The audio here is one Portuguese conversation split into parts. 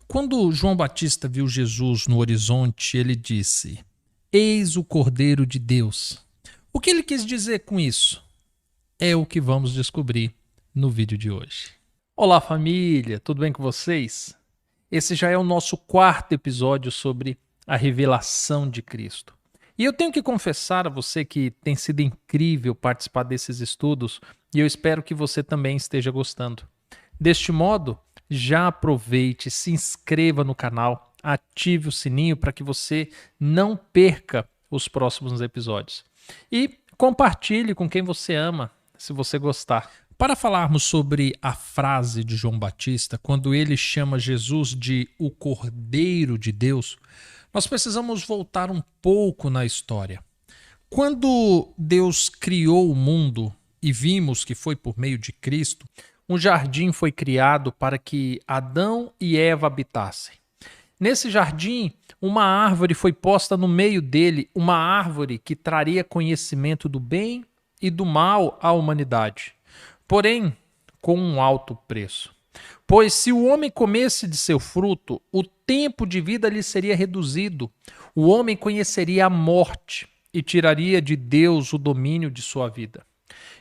Quando João Batista viu Jesus no horizonte, ele disse: Eis o Cordeiro de Deus. O que ele quis dizer com isso? É o que vamos descobrir no vídeo de hoje. Olá, família, tudo bem com vocês? Esse já é o nosso quarto episódio sobre a revelação de Cristo. E eu tenho que confessar a você que tem sido incrível participar desses estudos e eu espero que você também esteja gostando. Deste modo, já aproveite, se inscreva no canal, ative o sininho para que você não perca os próximos episódios. E compartilhe com quem você ama, se você gostar. Para falarmos sobre a frase de João Batista, quando ele chama Jesus de o Cordeiro de Deus, nós precisamos voltar um pouco na história. Quando Deus criou o mundo e vimos que foi por meio de Cristo, um jardim foi criado para que Adão e Eva habitassem. Nesse jardim, uma árvore foi posta no meio dele, uma árvore que traria conhecimento do bem e do mal à humanidade, porém com um alto preço. Pois se o homem comesse de seu fruto, o tempo de vida lhe seria reduzido, o homem conheceria a morte e tiraria de Deus o domínio de sua vida.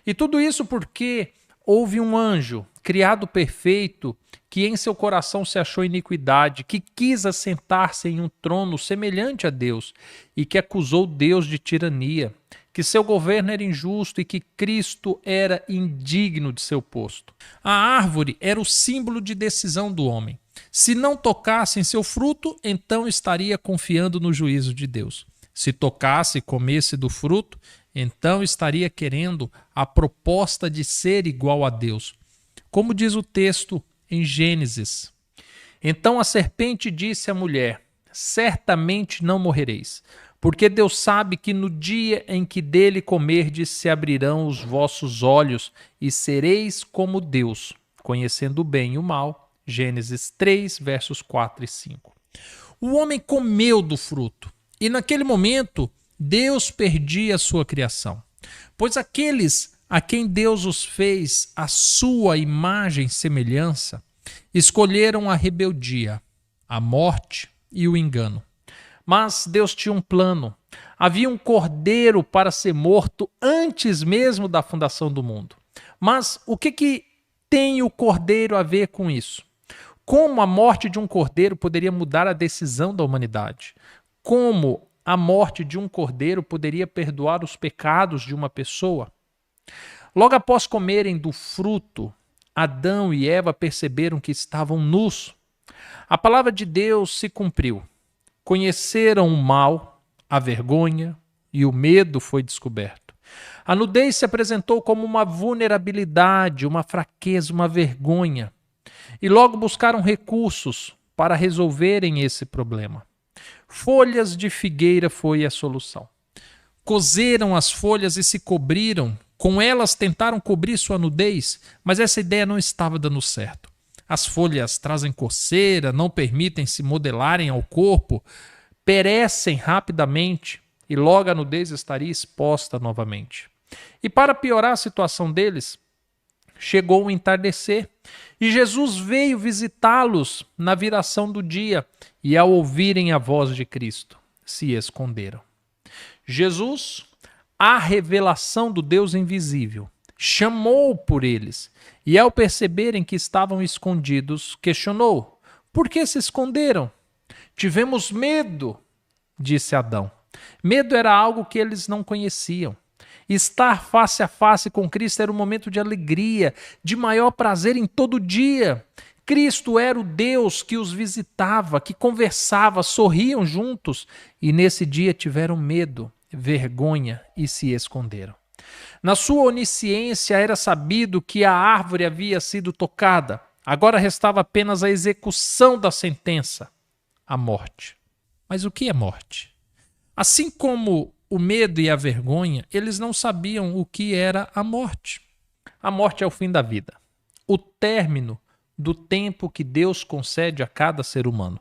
E tudo isso porque houve um anjo, criado perfeito, que em seu coração se achou iniquidade, que quis assentar-se em um trono semelhante a Deus e que acusou Deus de tirania, que seu governo era injusto e que Cristo era indigno de seu posto. A árvore era o símbolo de decisão do homem. Se não tocasse em seu fruto, então estaria confiando no juízo de Deus. Se tocasse e comesse do fruto, então estaria querendo a proposta de ser igual a Deus. Como diz o texto em Gênesis: Então a serpente disse à mulher: Certamente não morrereis, porque Deus sabe que no dia em que dele comerdes se abrirão os vossos olhos e sereis como Deus, conhecendo o bem e o mal. Gênesis 3, versos 4 e 5. O homem comeu do fruto e naquele momento Deus perdia a sua criação, pois aqueles a quem Deus os fez a sua imagem e semelhança escolheram a rebeldia, a morte e o engano. Mas Deus tinha um plano. Havia um cordeiro para ser morto antes mesmo da fundação do mundo. Mas o que tem o cordeiro a ver com isso? Como a morte de um cordeiro poderia mudar a decisão da humanidade? Como a morte de um cordeiro poderia perdoar os pecados de uma pessoa? Logo após comerem do fruto, Adão e Eva perceberam que estavam nus. A palavra de Deus se cumpriu. Conheceram o mal, a vergonha e o medo foi descoberto. A nudez se apresentou como uma vulnerabilidade, uma fraqueza, uma vergonha. E logo buscaram recursos para resolverem esse problema. Folhas de figueira foi a solução. Cozeram as folhas e se cobriram. Com elas tentaram cobrir sua nudez, mas essa ideia não estava dando certo. As folhas trazem coceira, não permitem se modelarem ao corpo, perecem rapidamente e logo a nudez estaria exposta novamente. E para piorar a situação deles, chegou o entardecer e Jesus veio visitá-los na viração do dia e ao ouvirem a voz de Cristo, se esconderam. Jesus, a revelação do Deus invisível, chamou por eles e ao perceberem que estavam escondidos, questionou: Por que se esconderam? Tivemos medo, disse Adão. Medo era algo que eles não conheciam. Estar face a face com Cristo era um momento de alegria, de maior prazer em todo dia. Cristo era o Deus que os visitava, que conversava, sorriam juntos e nesse dia tiveram medo, vergonha e se esconderam. Na sua onisciência era sabido que a árvore havia sido tocada. Agora restava apenas a execução da sentença, a morte. Mas o que é morte? Assim como o medo e a vergonha, eles não sabiam o que era a morte. A morte é o fim da vida, o término do tempo que Deus concede a cada ser humano.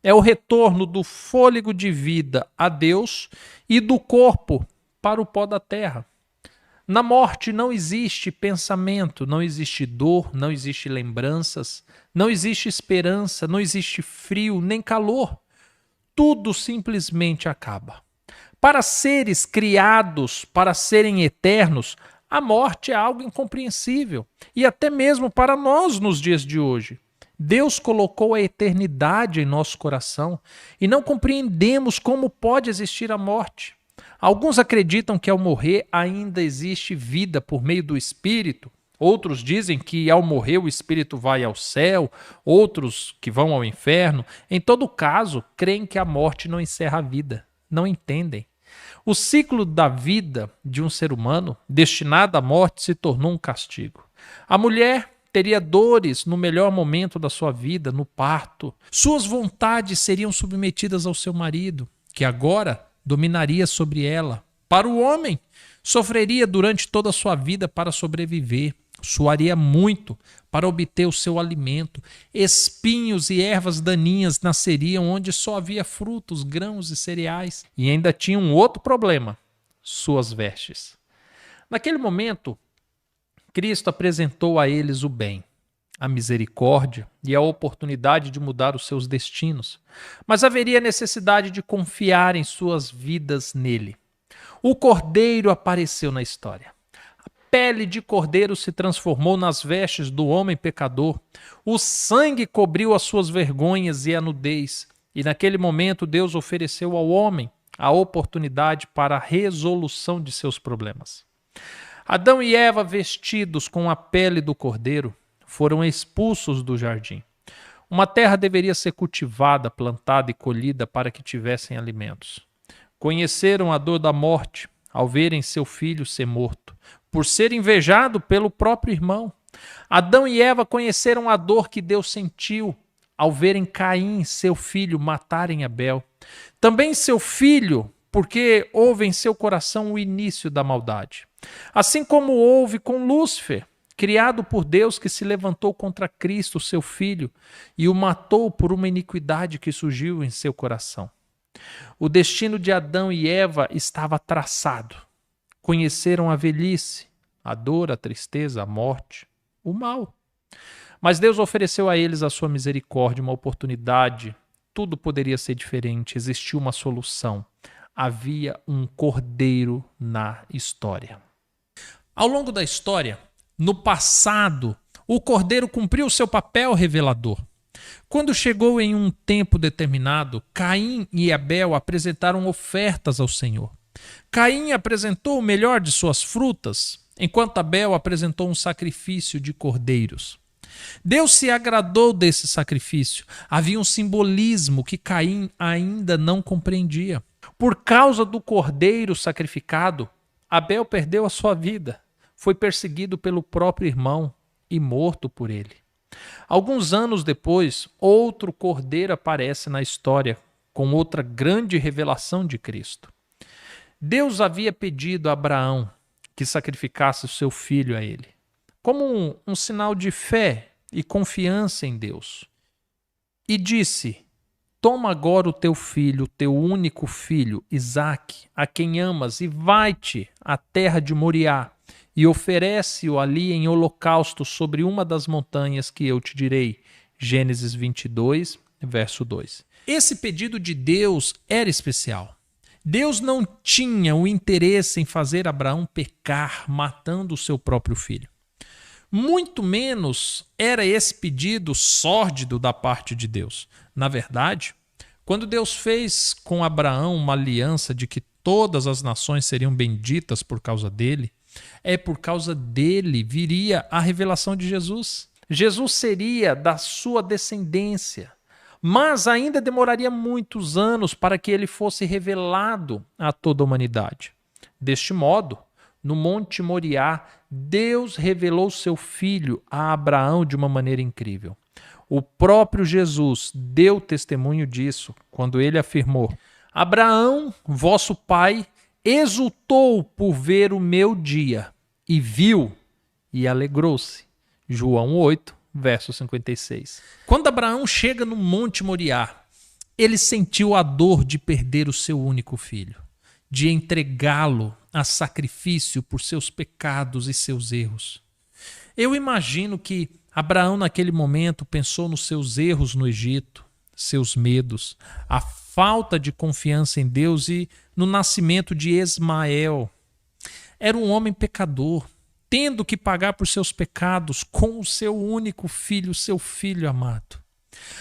É o retorno do fôlego de vida a Deus e do corpo para o pó da terra. Na morte não existe pensamento, não existe dor, não existe lembranças, não existe esperança, não existe frio nem calor. Tudo simplesmente acaba. Para seres criados, para serem eternos, a morte é algo incompreensível. E até mesmo para nós nos dias de hoje. Deus colocou a eternidade em nosso coração e não compreendemos como pode existir a morte. Alguns acreditam que ao morrer ainda existe vida por meio do espírito. Outros dizem que ao morrer o espírito vai ao céu, outros que vão ao inferno. Em todo caso, creem que a morte não encerra a vida. Não entendem. O ciclo da vida de um ser humano, destinado à morte, se tornou um castigo. A mulher teria dores no melhor momento da sua vida, no parto. Suas vontades seriam submetidas ao seu marido, que agora dominaria sobre ela. Para o homem, sofreria durante toda a sua vida para sobreviver. Suaria muito para obter o seu alimento. Espinhos e ervas daninhas nasceriam onde só havia frutos, grãos e cereais. E ainda tinha um outro problema: suas vestes. Naquele momento, Cristo apresentou a eles o bem, a misericórdia e a oportunidade de mudar os seus destinos. Mas haveria necessidade de confiar em suas vidas nele. O cordeiro apareceu na história. Pele de cordeiro se transformou nas vestes do homem pecador. O sangue cobriu as suas vergonhas e a nudez. E naquele momento Deus ofereceu ao homem a oportunidade para a resolução de seus problemas. Adão e Eva, vestidos com a pele do cordeiro, foram expulsos do jardim. Uma terra deveria ser cultivada, plantada e colhida para que tivessem alimentos. Conheceram a dor da morte ao verem seu filho ser morto, por ser invejado pelo próprio irmão. Adão e Eva conheceram a dor que Deus sentiu ao verem Caim, seu filho, matarem Abel. Também seu filho, porque houve em seu coração o início da maldade. Assim como houve com Lúcifer, criado por Deus, que se levantou contra Cristo, seu filho, e o matou por uma iniquidade que surgiu em seu coração. O destino de Adão e Eva estava traçado. Conheceram a velhice, a dor, a tristeza, a morte, o mal. Mas Deus ofereceu a eles a sua misericórdia, uma oportunidade. Tudo poderia ser diferente, existia uma solução. Havia um cordeiro na história. Ao longo da história, no passado, o cordeiro cumpriu seu papel revelador. Quando chegou em um tempo determinado, Caim e Abel apresentaram ofertas ao Senhor. Caim apresentou o melhor de suas frutas, enquanto Abel apresentou um sacrifício de cordeiros. Deus se agradou desse sacrifício. Havia um simbolismo que Caim ainda não compreendia. Por causa do cordeiro sacrificado, Abel perdeu a sua vida. Foi perseguido pelo próprio irmão e morto por ele. Alguns anos depois, outro cordeiro aparece na história com outra grande revelação de Cristo. Deus havia pedido a Abraão que sacrificasse o seu filho a ele, como um sinal de fé e confiança em Deus. E disse: toma agora o teu filho, o teu único filho, Isaque, a quem amas, e vai-te à terra de Moriá, e oferece-o ali em holocausto sobre uma das montanhas que eu te direi. Gênesis 22, verso 2. Esse pedido de Deus era especial. Deus não tinha o interesse em fazer Abraão pecar matando o seu próprio filho. Muito menos era esse pedido sórdido da parte de Deus. Na verdade, quando Deus fez com Abraão uma aliança de que todas as nações seriam benditas por causa dele, é por causa dele viria a revelação de Jesus. Jesus seria da sua descendência, mas ainda demoraria muitos anos para que ele fosse revelado a toda a humanidade. Deste modo, no Monte Moriá, Deus revelou seu Filho a Abraão de uma maneira incrível. O próprio Jesus deu testemunho disso quando ele afirmou: Abraão, vosso pai, exultou por ver o meu dia, e viu, e alegrou-se. João 8, verso 56. Quando Abraão chega no Monte Moriá, ele sentiu a dor de perder o seu único filho, de entregá-lo a sacrifício por seus pecados e seus erros. Eu imagino que Abraão, naquele momento, pensou nos seus erros no Egito, seus medos, a falta de confiança em Deus e no nascimento de Ismael. Era um homem pecador, tendo que pagar por seus pecados com o seu único filho, seu filho amado.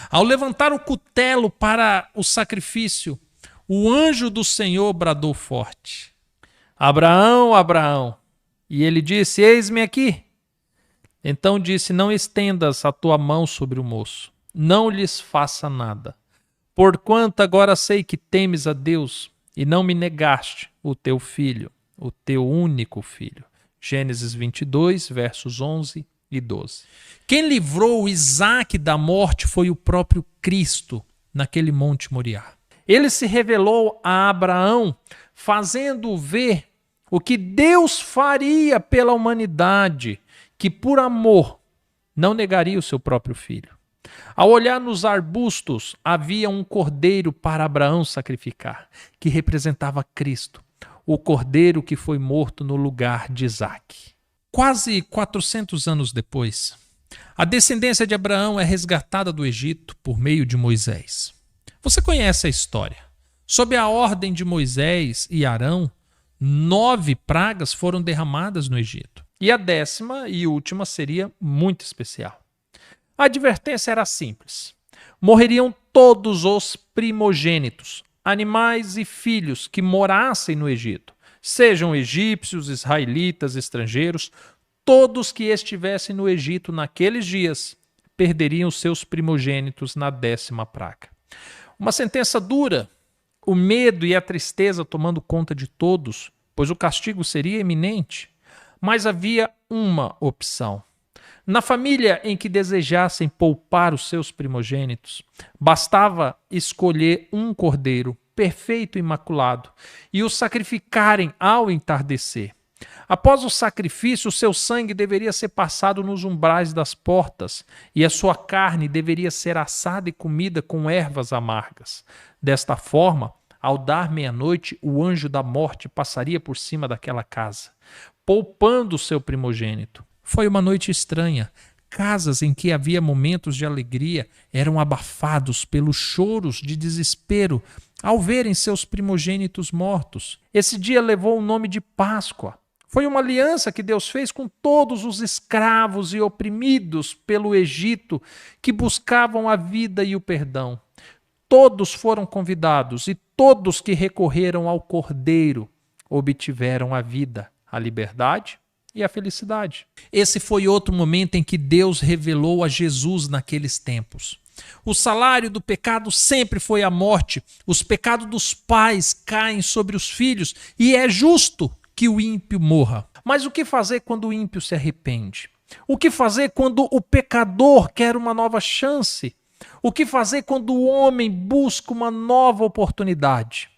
Ao levantar o cutelo para o sacrifício, o anjo do Senhor bradou forte: Abraão, Abraão. E ele disse: Eis-me aqui. Então disse: Não estendas a tua mão sobre o moço, não lhes faça nada, porquanto agora sei que temes a Deus e não me negaste o teu filho, o teu único filho. Gênesis 22, versos 11 e 12. Quem livrou Isaque da morte foi o próprio Cristo naquele Monte Moriá. Ele se revelou a Abraão, fazendo ver o que Deus faria pela humanidade, que por amor não negaria o seu próprio filho. Ao olhar nos arbustos, havia um cordeiro para Abraão sacrificar, que representava Cristo, o cordeiro que foi morto no lugar de Isaque. Quase 400 anos depois, a descendência de Abraão é resgatada do Egito por meio de Moisés. Você conhece a história. Sob a ordem de Moisés e Arão, 9 pragas foram derramadas no Egito. E a 10ª e última seria muito especial. A advertência era simples: morreriam todos os primogênitos, animais e filhos que morassem no Egito, sejam egípcios, israelitas, estrangeiros, todos que estivessem no Egito naqueles dias perderiam seus primogênitos na 10ª praga. Uma sentença dura, o medo e a tristeza tomando conta de todos, pois o castigo seria iminente. Mas havia uma opção. Na família em que desejassem poupar os seus primogênitos, bastava escolher um cordeiro perfeito e imaculado e o sacrificarem ao entardecer. Após o sacrifício, o seu sangue deveria ser passado nos umbrais das portas e a sua carne deveria ser assada e comida com ervas amargas. Desta forma, ao dar meia-noite, o anjo da morte passaria por cima daquela casa, poupando o seu primogênito. Foi uma noite estranha. Casas em que havia momentos de alegria eram abafados pelos choros de desespero ao verem seus primogênitos mortos. Esse dia levou o nome de Páscoa. Foi uma aliança que Deus fez com todos os escravos e oprimidos pelo Egito que buscavam a vida e o perdão. Todos foram convidados e todos que recorreram ao Cordeiro obtiveram a vida, a liberdade e a felicidade. Esse foi outro momento em que Deus revelou a Jesus naqueles tempos. O salário do pecado sempre foi a morte. Os pecados dos pais caem sobre os filhos e é justo que o ímpio morra. Mas o que fazer quando o ímpio se arrepende? O que fazer quando o pecador quer uma nova chance? O que fazer quando o homem busca uma nova oportunidade?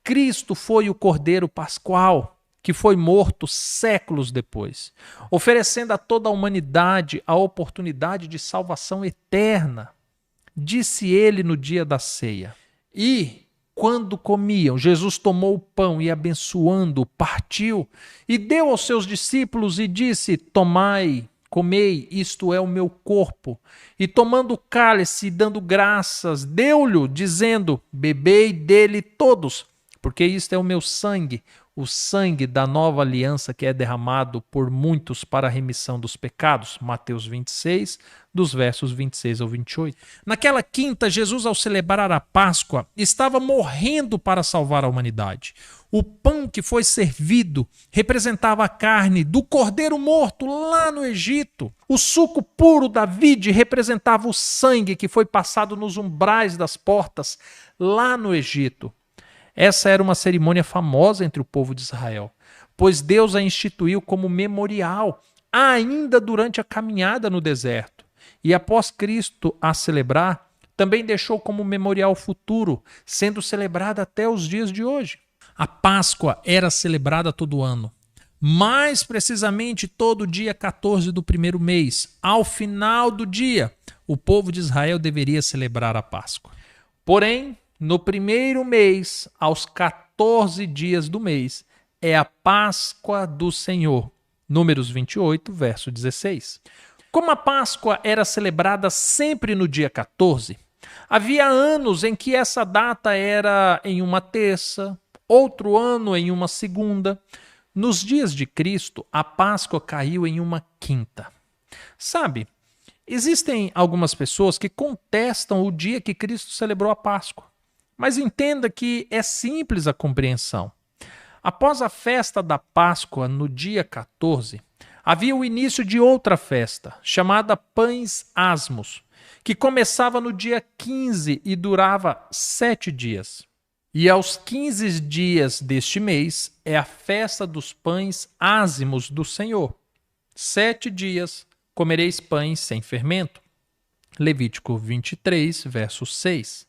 Cristo foi o Cordeiro Pascual, que foi morto séculos depois, oferecendo a toda a humanidade a oportunidade de salvação eterna. Disse ele no dia da ceia. E, quando comiam, Jesus tomou o pão e, abençoando-o, partiu e deu aos seus discípulos e disse: Tomai, comei, isto é o meu corpo. E tomando o cálice e dando graças, deu-lhe, dizendo: Bebei dele todos, porque isto é o meu sangue, o sangue da nova aliança que é derramado por muitos para a remissão dos pecados. Mateus 26, dos versos 26 ao 28. Naquela quinta, Jesus, ao celebrar a Páscoa, estava morrendo para salvar a humanidade. O pão que foi servido representava a carne do cordeiro morto lá no Egito. O suco puro da vide representava o sangue que foi passado nos umbrais das portas lá no Egito. Essa era uma cerimônia famosa entre o povo de Israel, pois Deus a instituiu como memorial, ainda durante a caminhada no deserto. E após Cristo a celebrar, também deixou como memorial futuro, sendo celebrada até os dias de hoje. A Páscoa era celebrada todo ano, mais precisamente todo dia 14 do primeiro mês. Ao final do dia, o povo de Israel deveria celebrar a Páscoa. Porém, no primeiro mês, aos 14 dias do mês, é a Páscoa do Senhor. Números 28, verso 16. Como a Páscoa era celebrada sempre no dia 14, havia anos em que essa data era em uma terça, outro ano em uma segunda. Nos dias de Cristo, a Páscoa caiu em uma quinta. Sabe, existem algumas pessoas que contestam o dia que Cristo celebrou a Páscoa, mas entenda que é simples a compreensão. Após a festa da Páscoa, no dia 14, havia o início de outra festa, chamada Pães Asmos, que começava no dia 15 e durava 7 dias. E aos 15 dias deste mês é a festa dos pães ázimos do Senhor. 7 dias comereis pães sem fermento. Levítico 23, verso 6.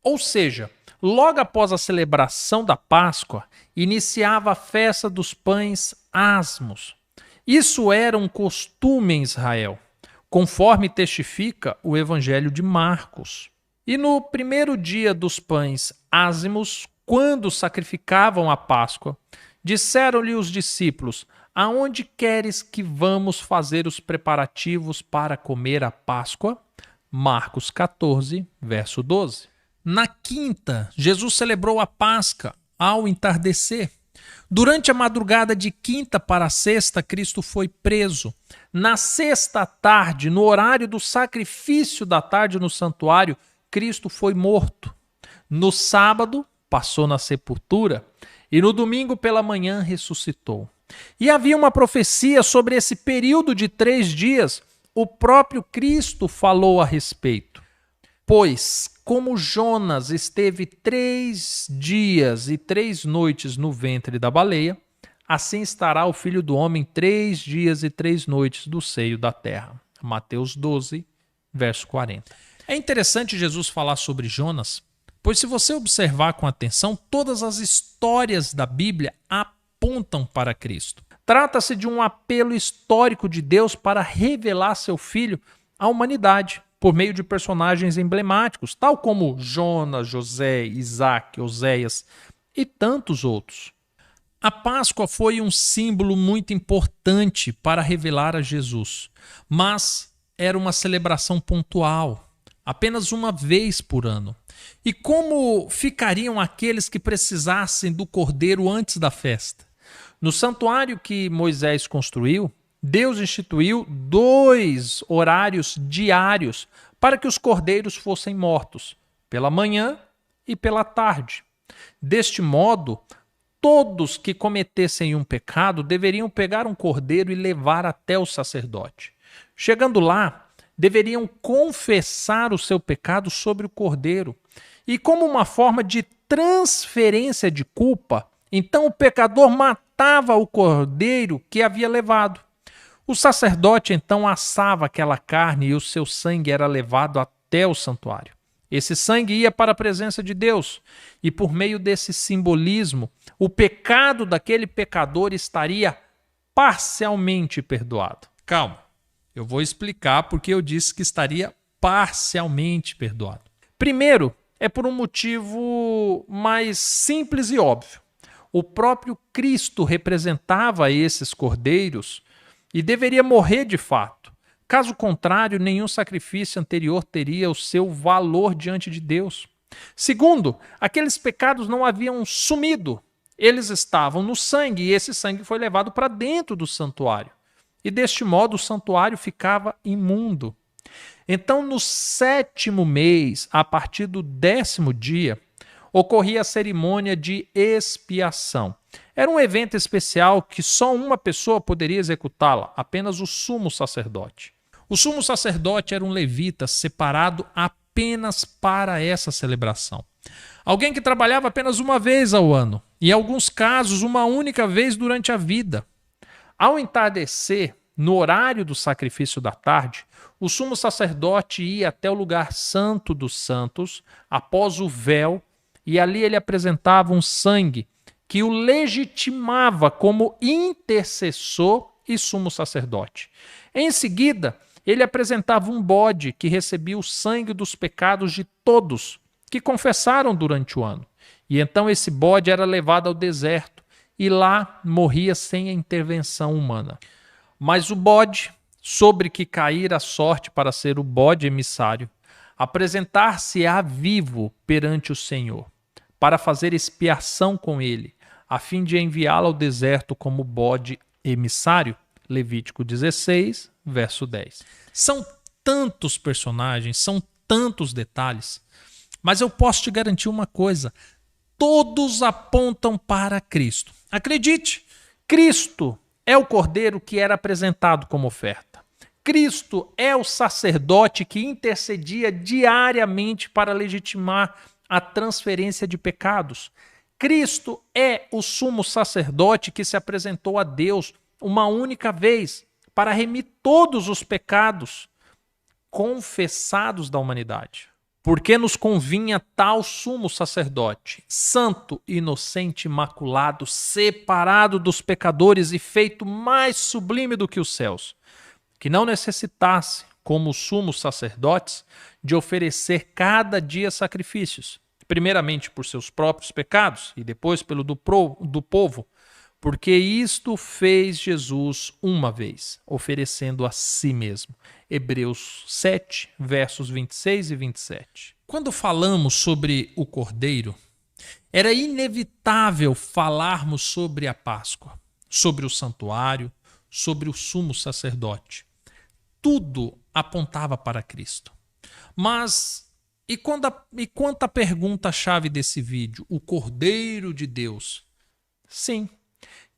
Ou seja, logo após a celebração da Páscoa, iniciava a festa dos pães asmos. Isso era um costume em Israel, conforme testifica o Evangelho de Marcos. E no primeiro dia dos pães ázimos, quando sacrificavam a Páscoa, disseram-lhe os discípulos: aonde queres que vamos fazer os preparativos para comer a Páscoa? Marcos 14, verso 12. Na quinta, Jesus celebrou a Páscoa ao entardecer. Durante a madrugada de quinta para sexta, Cristo foi preso. Na sexta tarde, no horário do sacrifício da tarde no santuário, Cristo foi morto. No sábado, passou na sepultura e no domingo pela manhã ressuscitou. E havia uma profecia sobre esse período de 3 dias. O próprio Cristo falou a respeito. Pois, como Jonas esteve 3 dias e 3 noites no ventre da baleia, assim estará o Filho do Homem 3 dias e 3 noites do seio da terra. Mateus 12, verso 40. É interessante Jesus falar sobre Jonas, pois se você observar com atenção, todas as histórias da Bíblia apontam para Cristo. Trata-se de um apelo histórico de Deus para revelar seu Filho à humanidade, por meio de personagens emblemáticos, tal como Jonas, José, Isaac, Oséias e tantos outros. A Páscoa foi um símbolo muito importante para revelar a Jesus, mas era uma celebração pontual, apenas uma vez por ano. E como ficariam aqueles que precisassem do cordeiro antes da festa? No santuário que Moisés construiu, Deus instituiu 2 horários diários para que os cordeiros fossem mortos, pela manhã e pela tarde. Deste modo, todos que cometessem um pecado deveriam pegar um cordeiro e levar até o sacerdote. Chegando lá, deveriam confessar o seu pecado sobre o cordeiro. E como uma forma de transferência de culpa, então o pecador matava o cordeiro que havia levado. O sacerdote então assava aquela carne e o seu sangue era levado até o santuário. Esse sangue ia para a presença de Deus e por meio desse simbolismo, o pecado daquele pecador estaria parcialmente perdoado. Calma, eu vou explicar porque eu disse que estaria parcialmente perdoado. Primeiro, é por um motivo mais simples e óbvio. O próprio Cristo representava esses cordeiros e deveria morrer de fato. Caso contrário, nenhum sacrifício anterior teria o seu valor diante de Deus. Segundo, aqueles pecados não haviam sumido. Eles estavam no sangue e esse sangue foi levado para dentro do santuário. E deste modo o santuário ficava imundo. Então, no 7º mês, a partir do 10º dia, ocorria a cerimônia de expiação. Era um evento especial que só uma pessoa poderia executá-la, apenas o sumo sacerdote. O sumo sacerdote era um levita separado apenas para essa celebração. Alguém que trabalhava apenas uma vez ao ano, e em alguns casos uma única vez durante a vida. Ao entardecer, no horário do sacrifício da tarde, o sumo sacerdote ia até o lugar santo dos santos, após o véu, e ali ele apresentava um sangue que o legitimava como intercessor e sumo sacerdote. Em seguida, ele apresentava um bode que recebia o sangue dos pecados de todos que confessaram durante o ano. E então esse bode era levado ao deserto e lá morria sem a intervenção humana. Mas o bode, sobre que caíra a sorte para ser o bode emissário, apresentar-se-á vivo perante o Senhor, para fazer expiação com ele, a fim de enviá-lo ao deserto como bode emissário. Levítico 16, verso 10. São tantos personagens, são tantos detalhes, mas eu posso te garantir uma coisa: todos apontam para Cristo. Acredite, Cristo é o cordeiro que era apresentado como oferta. Cristo é o sacerdote que intercedia diariamente para legitimar a transferência de pecados. Cristo é o sumo sacerdote que se apresentou a Deus uma única vez para remir todos os pecados confessados da humanidade. Porque nos convinha tal sumo sacerdote, santo, inocente, imaculado, separado dos pecadores e feito mais sublime do que os céus, que não necessitasse, como os sumos sacerdotes, de oferecer cada dia sacrifícios, primeiramente por seus próprios pecados e depois pelo do povo, porque isto fez Jesus uma vez, oferecendo a si mesmo. Hebreus 7, versos 26 e 27. Quando falamos sobre o Cordeiro, era inevitável falarmos sobre a Páscoa, sobre o santuário, sobre o sumo sacerdote. Tudo apontava para Cristo. Mas, e quanto à pergunta-chave desse vídeo, o Cordeiro de Deus? Sim,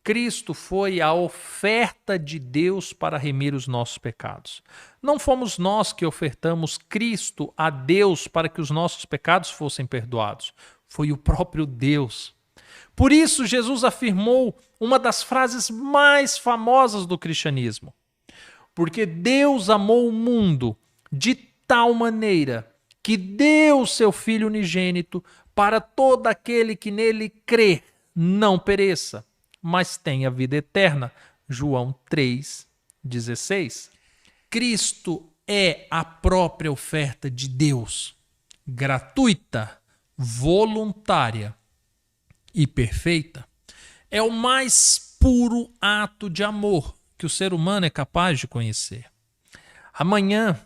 Cristo foi a oferta de Deus para remir os nossos pecados. Não fomos nós que ofertamos Cristo a Deus para que os nossos pecados fossem perdoados. Foi o próprio Deus. Por isso, Jesus afirmou uma das frases mais famosas do cristianismo: porque Deus amou o mundo de tal maneira que deu seu Filho unigênito para todo aquele que nele crê não pereça, mas tenha vida eterna. João 3,16. Cristo é a própria oferta de Deus, gratuita, voluntária e perfeita. É o mais puro ato de amor que o ser humano é capaz de conhecer. Amanhã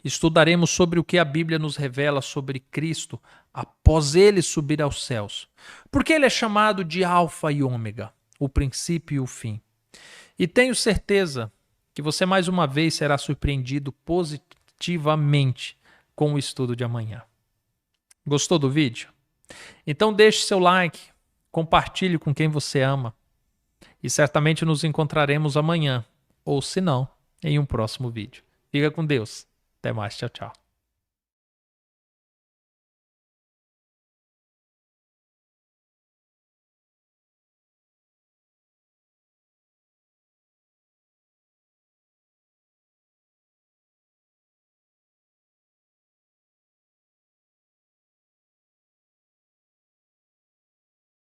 estudaremos sobre o que a Bíblia nos revela sobre Cristo após ele subir aos céus. Porque ele é chamado de Alfa e Ômega, o princípio e o fim. E tenho certeza que você mais uma vez será surpreendido positivamente com o estudo de amanhã. Gostou do vídeo? Então deixe seu like, compartilhe com quem você ama. E certamente nos encontraremos amanhã, ou se não, em um próximo vídeo. Fica com Deus. Até mais. Tchau, tchau.